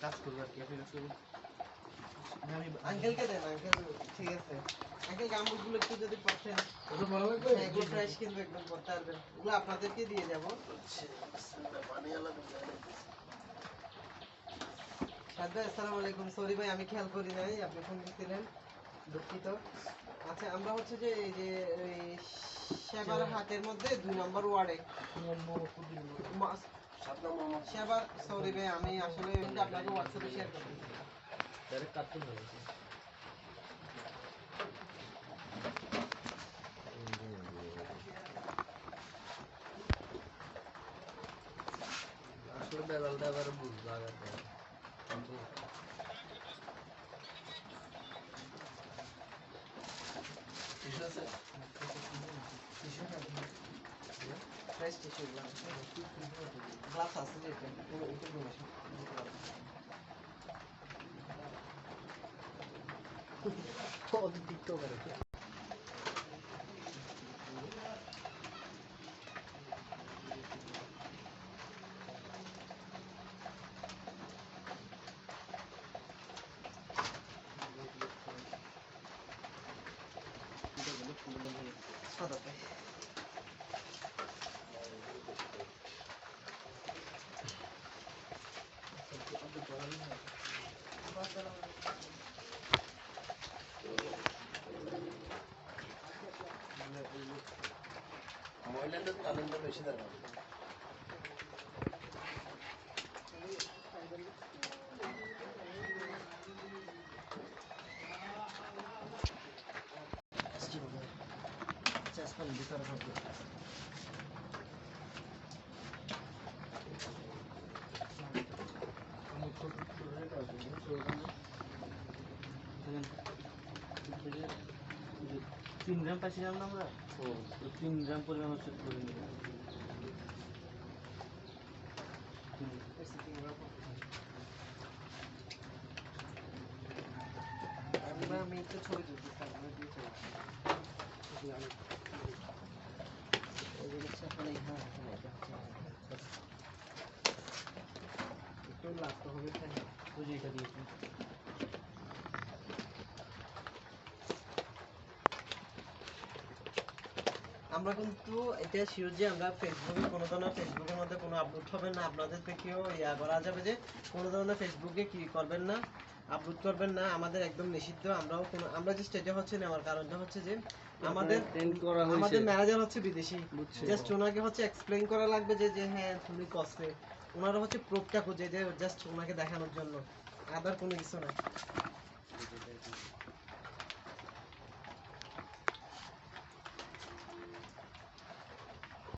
কাজ করবো আর কি আপনি আঙ্কেলকে দেন আঙ্কেল ঠিক আছে আঙ্কেল গামবুটগুলো একটু যদি পাচ্ছেন ওটা ভালো লাগবে এগুলো ফ্রেশ কিন্তু একদম করতে পারবেন এগুলো আপনাদেরকে দিয়ে যাব সাদ ভাই আসসালামু আলাইকুম সরি ভাই আমি খেয়াল করি নাই আপনি ফোন দিছিলেন দুঃখিত আচ্ছা আমরা হচ্ছে যে এই যে সেবার হাটের মধ্যে 2 নম্বর ওয়ার্ডে সেবার সরি ভাই আমি আসলে আপনাকে হোয়াটসঅ্যাপে শেয়ার করব ডাইরেক্ট কাটতে হবে আসলে বেলালটা আবার বুঝবো আগে ঠিক আছে ফ্রেশ টিস্যু গ্লাস আছে যে এটা কত টিকটক করে মহিলাদের তালিমটা বেশি দেওয়া তিন গ্রাম পাইছিলাম না আমরা 3 গ্রাম পরিমাণ ওষুধ করে নিলাম আমি একটু ছবি তুলতে স্যার আমি দিয়ে চলে একটু লাগতে হবে বুঝে এটা দিয়েছি আমরা কিন্তু এটা শিওর যে আমরা ফেসবুকে কোনো ধরনের ফেসবুকের মধ্যে কোনো আপলোড হবে না আপনাদের থেকেও ইয়া করা যাবে যে কোনো ধরনের ফেসবুকে কি করবেন না আপলোড করবেন না আমাদের একদম নিষিদ্ধ আমরাও কোনো আমরা যে স্টেজে হচ্ছে না আমার কারণটা হচ্ছে যে আমাদের ম্যানেজার হচ্ছে বিদেশি জাস্ট ওনাকে হচ্ছে এক্সপ্লেইন করা লাগবে যে যে হ্যাঁ তুমি কষ্টে ওনারা হচ্ছে প্রুফটা খুঁজে যে জাস্ট ওনাকে দেখানোর জন্য আদার কোনো কিছু না